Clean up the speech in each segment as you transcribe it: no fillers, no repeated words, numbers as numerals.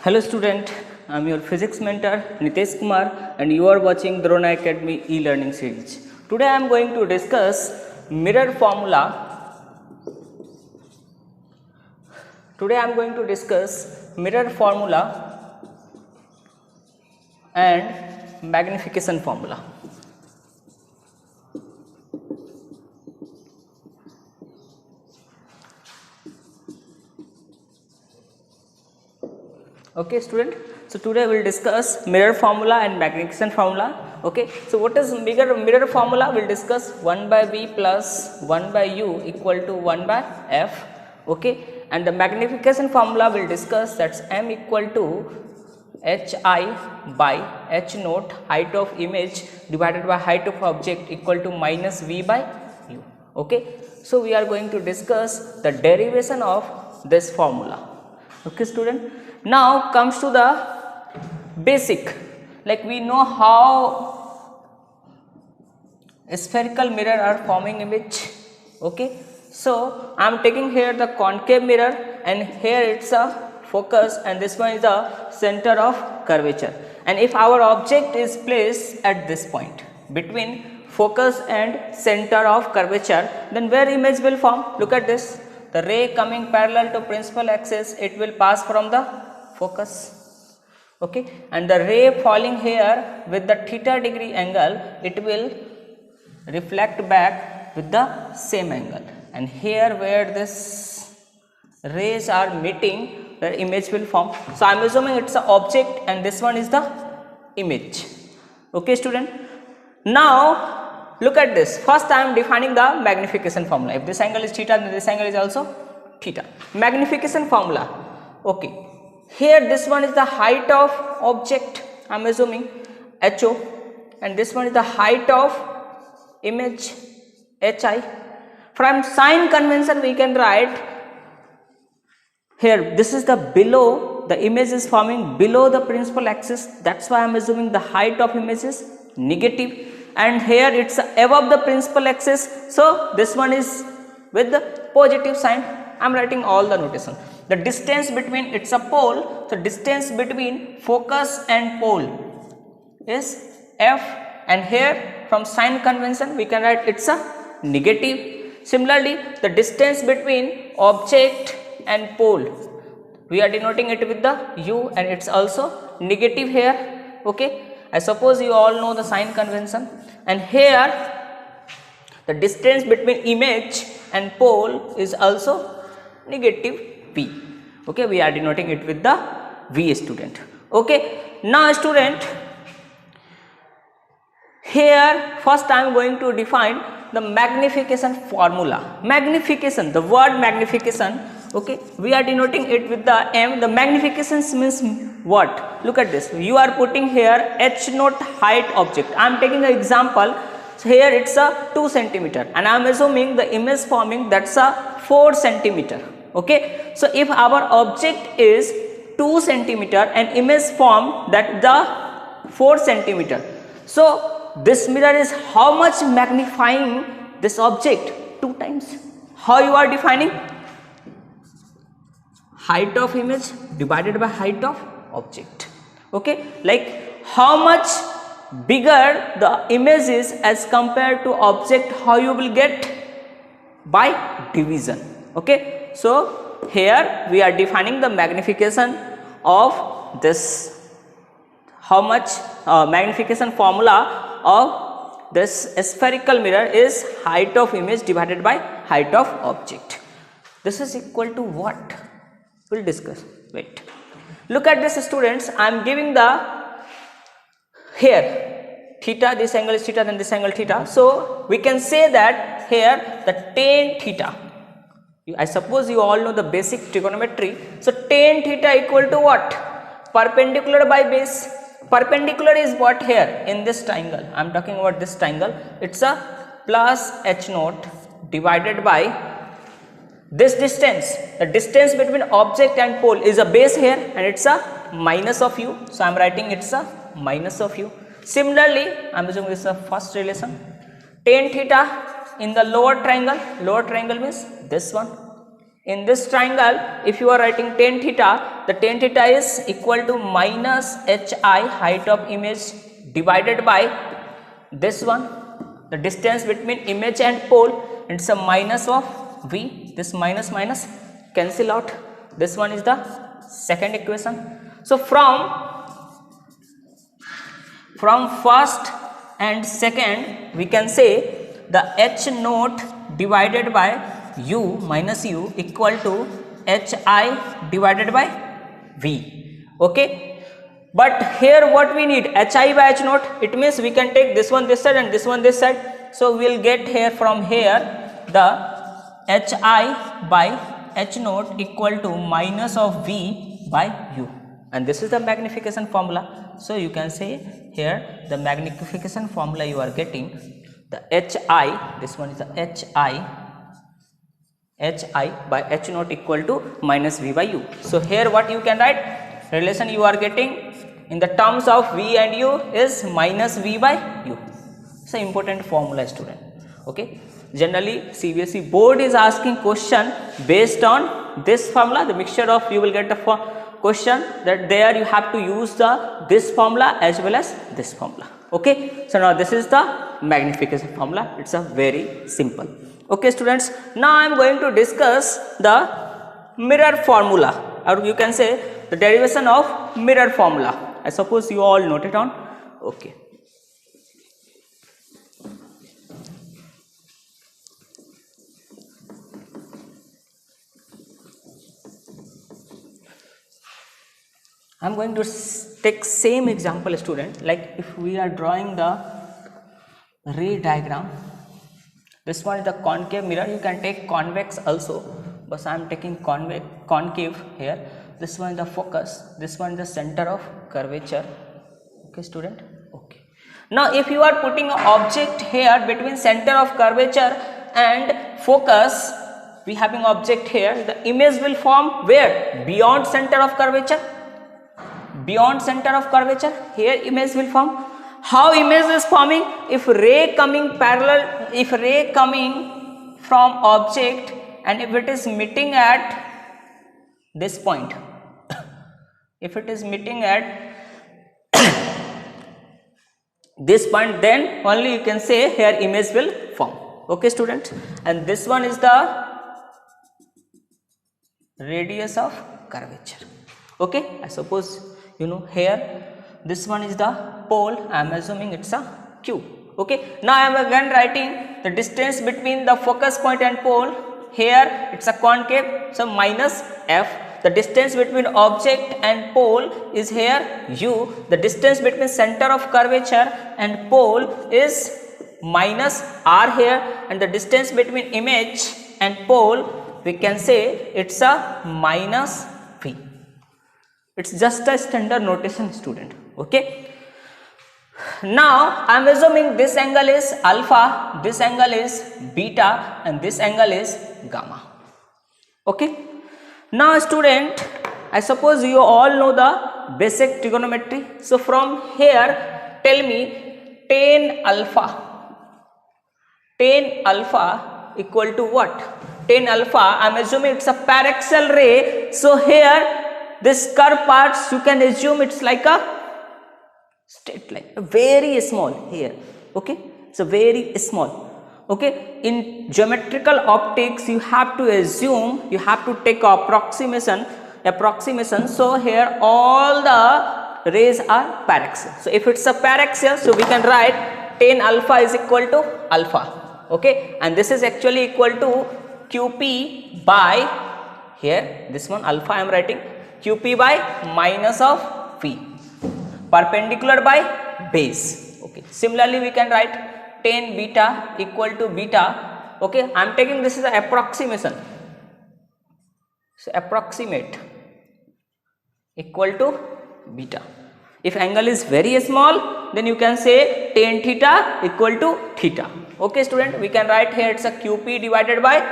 Hello student, I am your physics mentor Nitesh Kumar and you are watching Drona Academy e-learning series. Today I am going to discuss mirror formula. Today I am going to discuss mirror formula and magnification formula. Okay student, so today we will discuss mirror formula and magnification formula. Okay, so what is mirror formula? We will discuss 1 by v plus 1 by u equal to 1 by f. Okay, and the magnification formula we will discuss, that's m equal to hi by h naught height of image divided by height of object equal to minus v by u. Okay, so we are going to discuss the derivation of this formula. Okay student, now comes to the basic, like we know how spherical mirror are forming image. Okay, so I am taking here the concave mirror and here it's a focus and this one is the center of curvature, and if our object is placed at this point between focus and center of curvature, then where image will form? Look at this, the ray coming parallel to principal axis, it will pass from the focus. Okay, and the ray falling here with the theta degree angle, it will reflect back with the same angle, and here where this rays are meeting, the image will form. So I am assuming it's an object and this one is the image. Okay student, now look at this. First I am defining the magnification formula. If this angle is theta, then this angle is also theta. Magnification formula. Okay, here this one is the height of object, I am assuming HO, and this one is the height of image HI. From sign convention we can write here, this is the below, the image is forming below the principal axis, that's why I am assuming the height of image is negative, and here it's above the principal axis, so this one is with the positive sign. I am writing all the notation. The distance between, it's a pole, so distance between focus and pole is f, and here from sign convention we can write it's a negative. Similarly, the distance between object and pole, we are denoting it with the u and it's also negative here. Okay, I suppose you all know the sign convention, and here the distance between image and pole is also negative v. Okay, we are denoting it with the v student. Okay, now student, here first I am going to define the magnification formula. Magnification, the word magnification, okay, we are denoting it with the m. The magnification means what? Look at this, you are putting here h naught height object. I am taking an example, so here it's a 2 centimeter and I am assuming the image forming, that's a 4 centimeter. Okay, so if our object is 2 centimeter and image form that the 4 centimeter, so this mirror is how much magnifying this object? 2 times. How you are defining? Height of image divided by height of object. Okay, like how much bigger the image is as compared to object, how you will get? By division. Okay, so here we are defining the magnification of this, how much magnification formula of this spherical mirror is height of image divided by height of object. This is equal to what? We will discuss. Wait, look at this students, I am giving the here theta, this angle is theta, then this angle theta, so we can say that here the tan theta, I suppose you all know the basic trigonometry, so tan theta equal to what? Perpendicular by base. Perpendicular is what here in this triangle, I am talking about this triangle, it's a plus h naught divided by this distance. The distance between object and pole is a base here and it's a minus of u, so I am writing it's a minus of u. Similarly, I am assuming this is the first relation, tan theta in the lower triangle means this one, In this triangle, if you are writing tan theta, the tan theta is equal to minus hi, height of image, divided by this one, the distance between image and pole. It's a minus of v. This minus minus cancel out. This one is the second equation. So from first and second, we can say the h naught divided by u minus u equal to hi divided by v. Okay, but here what we need, hi by h naught, it means we can take this one this side and this one this side. So we will get here from here the hi by h naught equal to minus of v by u, and this is the magnification formula. So you can say here the magnification formula you are getting, the hi, this one is the hi by h naught equal to minus v by u. So here what you can write, relation you are getting in the terms of v and u is minus v by u. It's an important formula, student. Okay, generally CBSE board is asking question based on this formula, the mixture of, you will get the question that there you have to use this formula as well as this formula. Okay, so now this is the magnification formula. It's a very simple. Okay students, now I am going to discuss the mirror formula, or you can say the derivation of mirror formula. I suppose you all note it on. Okay. I am going to take same example, student, like if we are drawing the ray diagram. This one is the concave mirror. You can take convex also, but I am taking concave here. This one is the focus. This one is the center of curvature. Okay, student. Okay. Now, if you are putting an object here between center of curvature and focus, we having object here. The image will form where? Beyond center of curvature. Beyond center of curvature. Here image will form. How image is forming? If ray coming parallel, if ray coming from object and if it is meeting at this point, if it is meeting at this point, then only you can say here image will form. Okay students, and this one is the radius of curvature. Okay, I suppose you know here. This one is the pole. I am assuming it's a Q. Okay. Now I am again writing the distance between the focus point and pole. Here it's a concave, so minus f. The distance between object and pole is here u. The distance between center of curvature and pole is minus r here, and the distance between image and pole, we can say it's a minus v. It's just a standard notation, student. Okay. Now I am assuming this angle is alpha, this angle is beta, and this angle is gamma. Okay. Now student, I suppose you all know the basic trigonometry. So from here, tell me tan alpha equal to what? Tan alpha, I am assuming it's a paraxial ray. So here this curve parts, you can assume it's like a straight line, very small here. Okay, so very small. Okay, in geometrical optics you have to assume, you have to take approximation. So here all the rays are paraxial. So if it's a paraxial, so we can write tan alpha is equal to alpha. Okay, and this is actually equal to QP by, here this one alpha I am writing, QP by minus of V, perpendicular by base. Okay. Similarly, we can write tan beta equal to beta. Okay. I am taking this is an approximation. So approximate equal to beta. If angle is very small, then you can say tan theta equal to theta. Okay, student. We can write here it's a QP divided by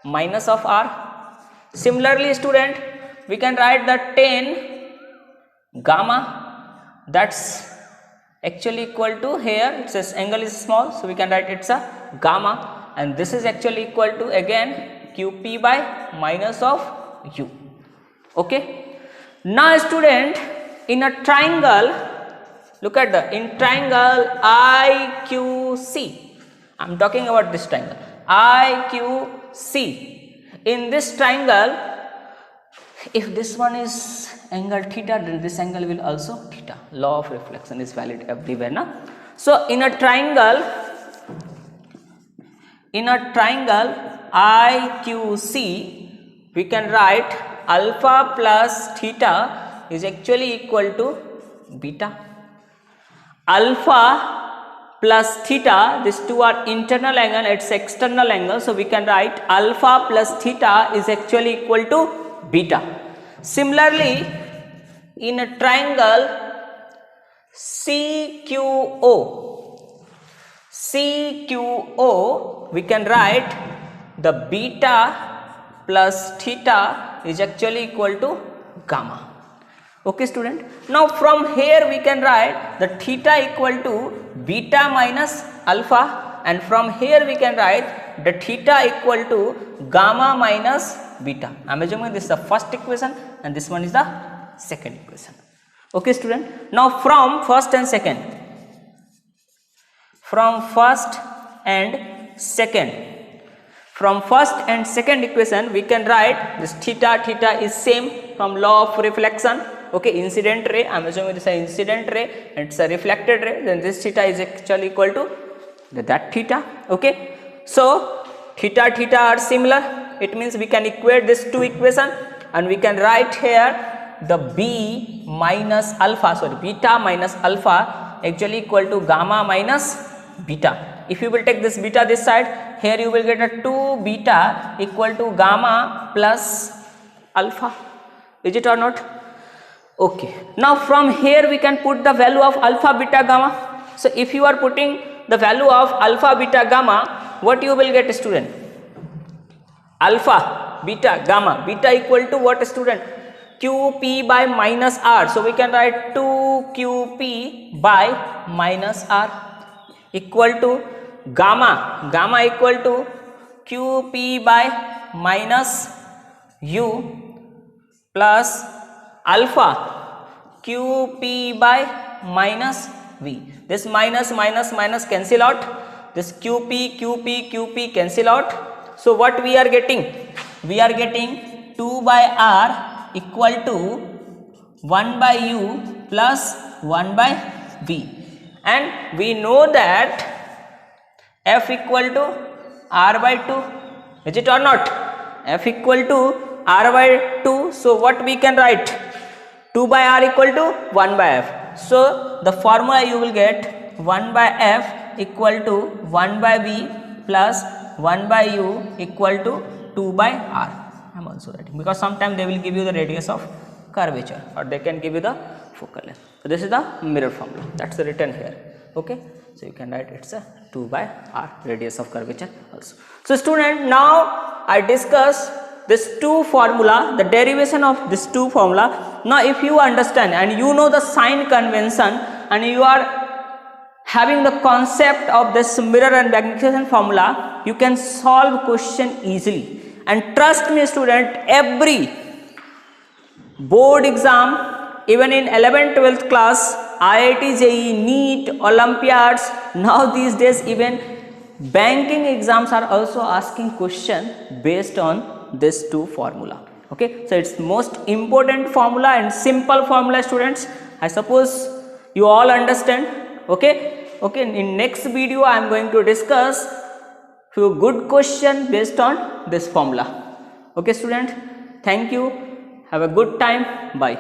minus of r. Similarly, student, we can write the tan gamma, that's actually equal to, here it says angle is small, so we can write it's a gamma, and this is actually equal to again qp by minus of u. Okay. Now student, in a triangle, look at in triangle IQC, I am talking about this triangle IQC. In this triangle, if this one is angle theta, then this angle will also theta. Law of reflection is valid everywhere, na? So in a triangle IQC, we can write alpha plus theta is actually equal to beta. Alpha plus theta, these two are internal angle, it's external angle, so we can write alpha plus theta is actually equal to beta. Similarly, in a triangle CQO, we can write the beta plus theta is actually equal to gamma. Okay student, now from here we can write the theta equal to beta minus alpha, and from here we can write the theta equal to gamma minus beta. I am assuming this is the first equation and this one is the second equation. Okay student, now from first and second equation we can write this theta is same from law of reflection. Okay, incident ray, I am assuming this is an incident ray and it's a reflected ray, then this theta is actually equal to that theta. Okay, so theta are similar, it means we can equate this two equation and we can write here the beta minus alpha actually equal to gamma minus beta. If you will take this beta this side, here you will get a 2 beta equal to gamma plus alpha. Is it or not? Okay, now from here we can put the value of alpha, beta, gamma. So if you are putting the value of alpha, beta, gamma, what you will get student? Alpha, beta, gamma. Beta equal to what student? QP by minus R. So we can write 2QP by minus R equal to gamma. Gamma equal to QP by minus U plus alpha QP by minus V. This minus cancel out. This QP cancel out. So what we are getting? We are getting 2 by R equal to 1 by U plus 1 by V. And we know that F equal to R by 2. Is it or not? F equal to R by 2. So what we can write? 2 by R equal to 1 by F. So the formula you will get 1 by F equal to 1 by V plus 1 by U equal to 2 by R. I am also writing because sometimes they will give you the radius of curvature or they can give you the focal length. So this is the mirror formula, that's written here. Okay, so you can write it's a 2 by R, radius of curvature also. So student, now I discuss this two formula, the derivation of this two formula. Now if you understand and you know the sign convention and you are having the concept of this mirror and magnification formula, you can solve question easily. And trust me student, every board exam, even in 11th 12th class, IIT JEE, NEET, Olympiads, now these days even banking exams are also asking question based on this two formula. Okay, so it's most important formula and simple formula students. I suppose you all understand. Okay, in next video I am going to discuss few good question based on this formula. Okay student, thank you, have a good time, bye.